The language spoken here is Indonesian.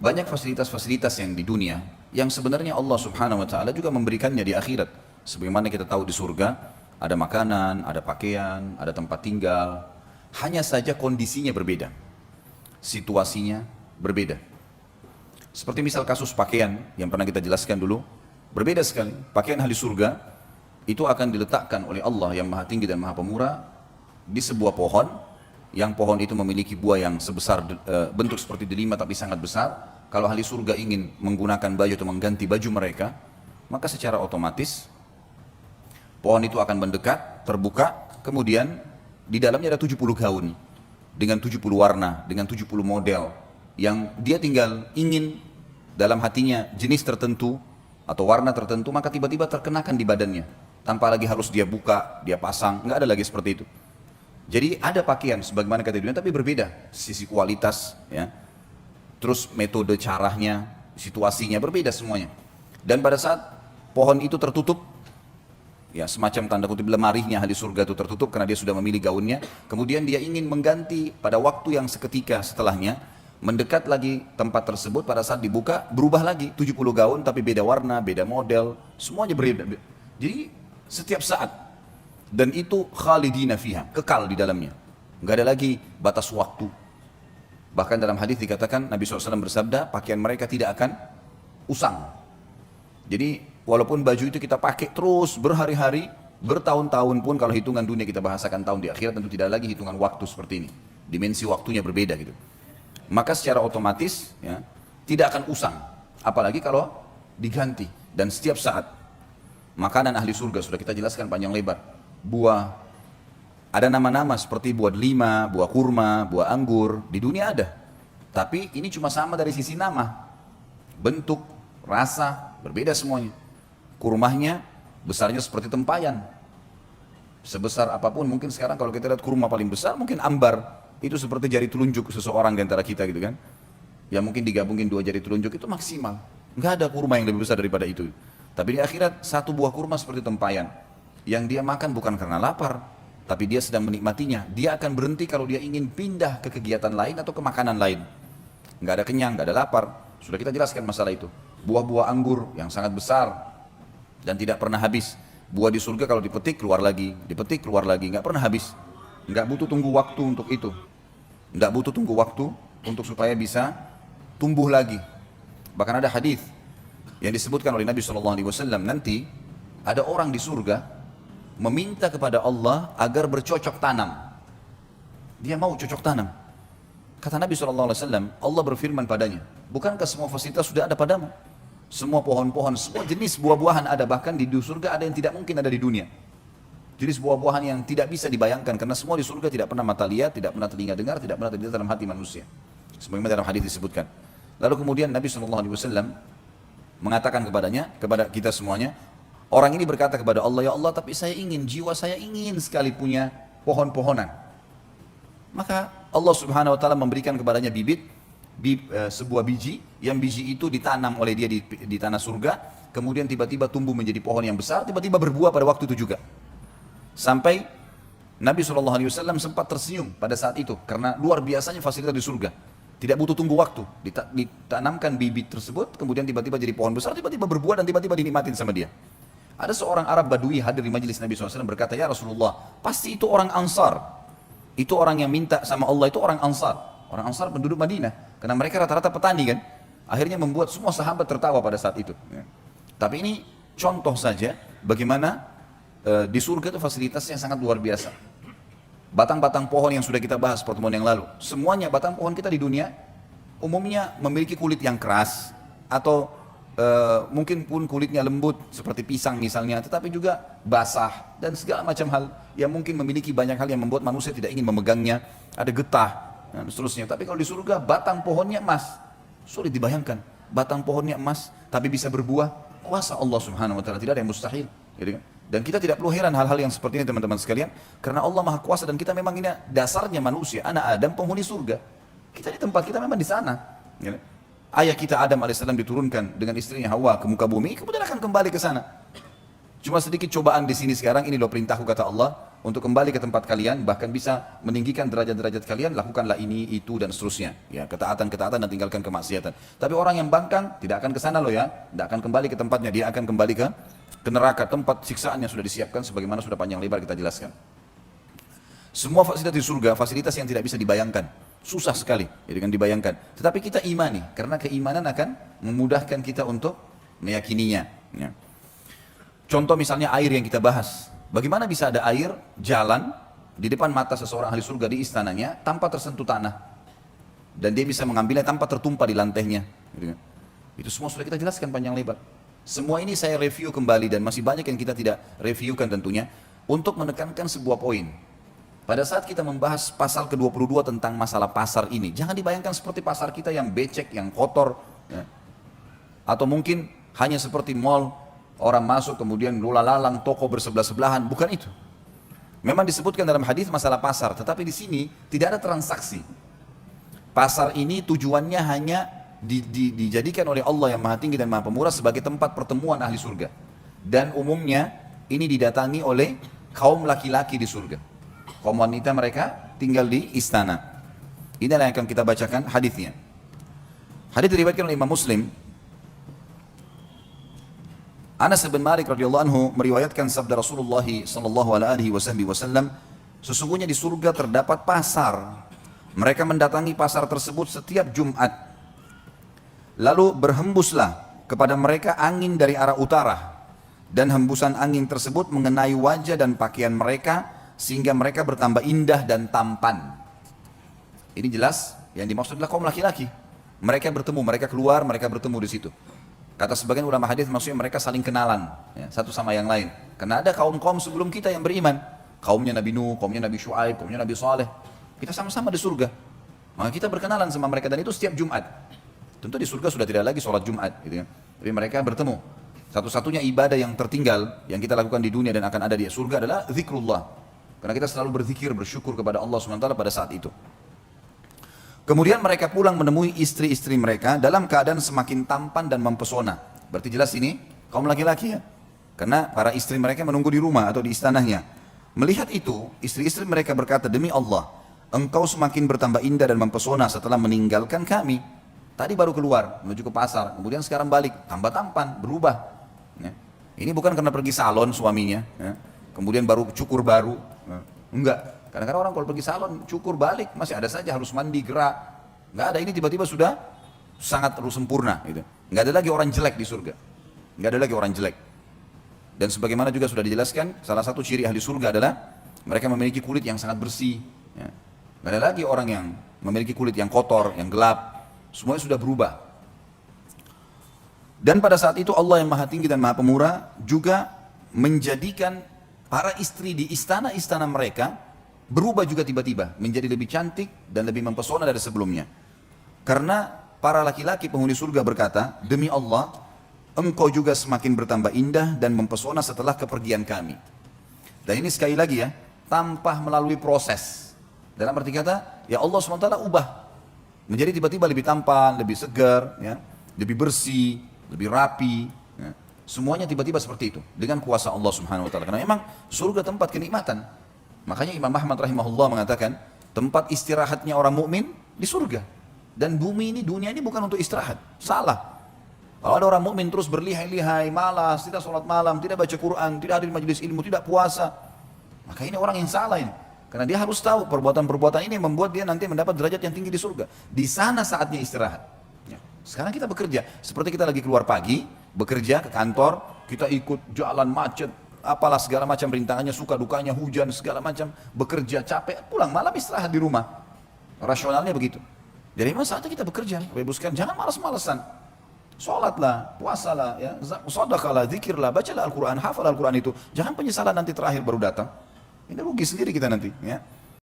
Banyak fasilitas-fasilitas yang di dunia yang sebenarnya Allah Subhanahu wa taala juga memberikannya di akhirat. Sebagaimana kita tahu di surga ada makanan, ada pakaian, ada tempat tinggal. Hanya saja kondisinya berbeda. Situasinya berbeda. Seperti misal kasus pakaian yang pernah kita jelaskan dulu, berbeda sekali. Pakaian ahli surga itu akan diletakkan oleh Allah yang Maha Tinggi dan Maha Pemurah di sebuah pohon, yang pohon itu memiliki buah yang sebesar bentuk seperti delima tapi sangat besar. Kalau ahli surga ingin menggunakan baju atau mengganti baju mereka, maka secara otomatis pohon itu akan mendekat, terbuka, kemudian di dalamnya ada 70 gaun dengan 70 warna, dengan 70 model yang dia tinggal ingin dalam hatinya jenis tertentu atau warna tertentu, maka tiba-tiba terkenakan di badannya tanpa lagi harus dia buka, dia pasang, nggak ada lagi seperti itu. Jadi ada pakaian sebagaimana kata dunia, tapi berbeda sisi kualitas, ya. Terus metode caranya, situasinya berbeda semuanya. Dan pada saat pohon itu tertutup, ya semacam tanda kutip lemarinya ahli surga itu tertutup karena dia sudah memilih gaunnya. Kemudian dia ingin mengganti pada waktu yang seketika setelahnya, mendekat lagi tempat tersebut, pada saat dibuka berubah lagi 70 gaun tapi beda warna, beda model, semuanya berbeda. Jadi setiap saat. Dan itu khalidina fiha, kekal di dalamnya. Enggak ada lagi batas waktu. Bahkan dalam hadis dikatakan Nabi SAW bersabda, pakaian mereka tidak akan usang. Jadi walaupun baju itu kita pakai terus berhari-hari, bertahun-tahun pun, kalau hitungan dunia kita bahasakan tahun, di akhirat tentu tidak lagi hitungan waktu seperti ini. Dimensi waktunya berbeda gitu. Maka secara otomatis ya, tidak akan usang. Apalagi kalau diganti. Dan setiap saat. Makanan ahli surga sudah kita jelaskan panjang lebar. Buah, ada nama-nama seperti buah delima, buah kurma, buah anggur, di dunia ada. Tapi ini cuma sama dari sisi nama, bentuk, rasa, berbeda semuanya. Kurmanya besarnya seperti tempayan, sebesar apapun. Mungkin sekarang kalau kita lihat kurma paling besar mungkin ambar, itu seperti jari telunjuk seseorang di antara kita gitu kan. Ya mungkin digabungin 2 jari telunjuk itu maksimal. Nggak ada kurma yang lebih besar daripada itu. Tapi di akhirat satu buah kurma seperti tempayan, yang dia makan bukan karena lapar, tapi dia sedang menikmatinya. Dia akan berhenti kalau dia ingin pindah ke kegiatan lain atau ke makanan lain. Nggak ada kenyang, nggak ada lapar. Sudah kita jelaskan masalah itu. Buah-buah anggur yang sangat besar dan tidak pernah habis. Buah di surga kalau dipetik keluar lagi, dipetik keluar lagi, nggak pernah habis. Nggak butuh tunggu waktu untuk itu. Nggak butuh tunggu waktu untuk supaya bisa tumbuh lagi. Bahkan ada hadis yang disebutkan oleh Nabi SAW, nanti ada orang di surga meminta kepada Allah agar bercocok tanam. Dia mau cocok tanam. Kata Nabi SAW, Allah berfirman padanya, bukankah semua fasilitas sudah ada padamu? Semua pohon-pohon, semua jenis buah-buahan ada, bahkan di surga ada yang tidak mungkin ada di dunia. Jenis buah-buahan yang tidak bisa dibayangkan, karena semua di surga tidak pernah mata lihat, tidak pernah telinga dengar, tidak pernah terlintas dalam hati manusia. Sebagaimana dalam hadis disebutkan. Lalu kemudian Nabi SAW mengatakan kepadanya, kepada kita semuanya, orang ini berkata kepada Allah, ya Allah, tapi saya ingin, jiwa saya ingin sekali punya pohon-pohonan. Maka Allah Subhanahu wa taala memberikan kepadanya sebuah biji, yang biji itu ditanam oleh dia di tanah surga, kemudian tiba-tiba tumbuh menjadi pohon yang besar, tiba-tiba berbuah pada waktu itu juga. Sampai Nabi SAW sempat tersenyum pada saat itu, karena luar biasanya fasilitas di surga. Tidak butuh tunggu waktu, ditanamkan bibit tersebut, kemudian tiba-tiba jadi pohon besar, tiba-tiba berbuah dan tiba-tiba dinikmatin sama dia. Ada seorang Arab Badui hadir di majelis Nabi SAW berkata, ya Rasulullah, pasti itu orang Ansar. Itu orang yang minta sama Allah, itu orang Ansar. Orang Ansar penduduk Madinah. Karena mereka rata-rata petani kan. Akhirnya membuat semua sahabat tertawa pada saat itu. Tapi ini contoh saja bagaimana di surga itu fasilitasnya sangat luar biasa. Batang-batang pohon yang sudah kita bahas pertemuan yang lalu. Semuanya batang pohon kita di dunia umumnya memiliki kulit yang keras atau mungkin pun kulitnya lembut seperti pisang misalnya, tetapi juga basah dan segala macam hal yang mungkin memiliki banyak hal yang membuat manusia tidak ingin memegangnya, ada getah dan seterusnya. Tapi kalau di surga batang pohonnya emas, sulit dibayangkan, batang pohonnya emas tapi bisa berbuah, kuasa Allah Subhanahu wa taala, tidak ada yang mustahil, gitu kan? Dan kita tidak perlu heran hal-hal yang seperti ini teman-teman sekalian, karena Allah Maha Kuasa dan kita memang ini dasarnya manusia, anak Adam penghuni surga. Kita di tempat kita memang di sana, gitu. Ayah kita Adam AS diturunkan dengan istrinya Hawa ke muka bumi, kemudian akan kembali ke sana. Cuma sedikit cobaan di sini sekarang, ini loh perintahku kata Allah, untuk kembali ke tempat kalian, bahkan bisa meninggikan derajat-derajat kalian, lakukanlah ini, itu, dan seterusnya. Ya, ketaatan-ketaatan dan tinggalkan kemaksiatan. Tapi orang yang bangkang tidak akan ke sana loh ya, tidak akan kembali ke tempatnya, dia akan kembali ke neraka, tempat siksaan yang sudah disiapkan sebagaimana sudah panjang lebar kita jelaskan. Semua fasilitas di surga, fasilitas yang tidak bisa dibayangkan. Susah sekali ya, dengan dibayangkan. Tetapi kita imani, karena keimanan akan memudahkan kita untuk meyakininya. Ya. Contoh misalnya air yang kita bahas. Bagaimana bisa ada air jalan di depan mata seseorang ahli surga di istananya tanpa tersentuh tanah. Dan dia bisa mengambilnya tanpa tertumpah di lantainya. Gitu. Itu semua sudah kita jelaskan panjang lebar. Semua ini saya review kembali dan masih banyak yang kita tidak reviewkan tentunya. Untuk menekankan sebuah poin. Pada saat kita membahas pasal ke-22 tentang masalah pasar ini, jangan dibayangkan seperti pasar kita yang becek, yang kotor, ya. Atau mungkin hanya seperti mall, orang masuk kemudian lula-lalang, toko bersebelah-sebelahan, bukan itu. Memang disebutkan dalam hadis masalah pasar, tetapi di sini tidak ada transaksi. Pasar ini tujuannya hanya dijadikan oleh Allah yang Maha Tinggi dan Maha Pemurah sebagai tempat pertemuan ahli surga. Dan umumnya ini didatangi oleh kaum laki-laki di surga. Kaum wanita mereka tinggal di istana. Inilah yang akan kita bacakan hadisnya. Hadis diriwayatkan oleh Imam Muslim. Anas bin Malik radhiyallahu anhu meriwayatkan sabda Rasulullah sallallahu alaihi wasallam, sesungguhnya di surga terdapat pasar. Mereka mendatangi pasar tersebut setiap Jumat. Lalu berhembuslah kepada mereka angin dari arah utara, dan hembusan angin tersebut mengenai wajah dan pakaian mereka sehingga mereka bertambah indah dan tampan. Ini jelas yang dimaksud adalah kaum laki-laki. Mereka bertemu, mereka keluar, mereka bertemu di situ. Kata sebagian ulama hadis maksudnya mereka saling kenalan ya, satu sama yang lain. Karena ada kaum-kaum sebelum kita yang beriman. Kaumnya Nabi Nuh, kaumnya Nabi Shu'aib, kaumnya Nabi Saleh. Kita sama-sama di surga. Maka kita berkenalan sama mereka dan itu setiap Jumat. Tentu di surga sudah tidak lagi sholat Jumat gitu ya. Tapi mereka bertemu. Satu-satunya ibadah yang tertinggal yang kita lakukan di dunia dan akan ada di surga adalah zikrullah. Karena kita selalu berzikir, bersyukur kepada Allah SWT pada saat itu. Kemudian mereka pulang menemui istri-istri mereka dalam keadaan semakin tampan dan mempesona. Berarti jelas ini kaum laki-laki ya. Karena para istri mereka menunggu di rumah atau di istananya. Melihat itu, istri-istri mereka berkata, demi Allah, engkau semakin bertambah indah dan mempesona setelah meninggalkan kami. Tadi baru keluar, menuju ke pasar, kemudian sekarang balik, tambah tampan, berubah. Ya. Ini bukan karena pergi salon suaminya, ya. Kemudian baru cukur baru, enggak. Kadang-kadang orang kalau pergi salon cukur balik masih ada saja harus mandi gerak, enggak ada. Ini tiba-tiba sudah sangat terus sempurna, gitu. Enggak ada lagi orang jelek di surga, enggak ada lagi orang jelek. Dan sebagaimana juga sudah dijelaskan, salah satu ciri ahli surga adalah mereka memiliki kulit yang sangat bersih. Ya. Enggak ada lagi orang yang memiliki kulit yang kotor, yang gelap, semuanya sudah berubah. Dan pada saat itu Allah yang Maha Tinggi dan Maha Pemurah juga menjadikan para istri di istana-istana mereka berubah juga tiba-tiba menjadi lebih cantik dan lebih mempesona dari sebelumnya. Karena para laki-laki penghuni surga berkata, demi Allah, engkau juga semakin bertambah indah dan mempesona setelah kepergian kami. Dan ini sekali lagi ya, tanpa melalui proses. Dalam arti kata, ya Allah SWT ubah. Menjadi tiba-tiba lebih tampan, lebih segar, ya, lebih bersih, lebih rapi. Ya. Semuanya tiba-tiba seperti itu dengan kuasa Allah Subhanahu wa taala. Karena memang surga tempat kenikmatan. Makanya Imam Ahmad rahimahullah mengatakan, tempat istirahatnya orang mukmin di surga. Dan bumi ini, dunia ini bukan untuk istirahat. Salah. Kalau ada orang mukmin terus berlihai-lihai, malas, tidak sholat malam, tidak baca Quran, tidak hadir majelis ilmu, tidak puasa, maka ini orang yang salah ini. Karena dia harus tahu perbuatan-perbuatan ini membuat dia nanti mendapat derajat yang tinggi di surga. Di sana saatnya istirahat. Ya. Sekarang kita bekerja, seperti kita lagi keluar pagi, bekerja ke kantor, kita ikut jalan macet, apalah segala macam rintangannya, suka dukanya, hujan segala macam, bekerja capek, pulang malam istirahat di rumah. Rasionalnya begitu. Jadi memang saatnya kita bekerja, rebuskan, jangan malas-malasan. Sholatlah, puasalah, ya, sedekahlah, zikirlah, bacalah Al-Quran, hafal Al-Quran itu. Jangan penyesalan nanti terakhir baru datang. Ini rugi sendiri kita nanti. Ya.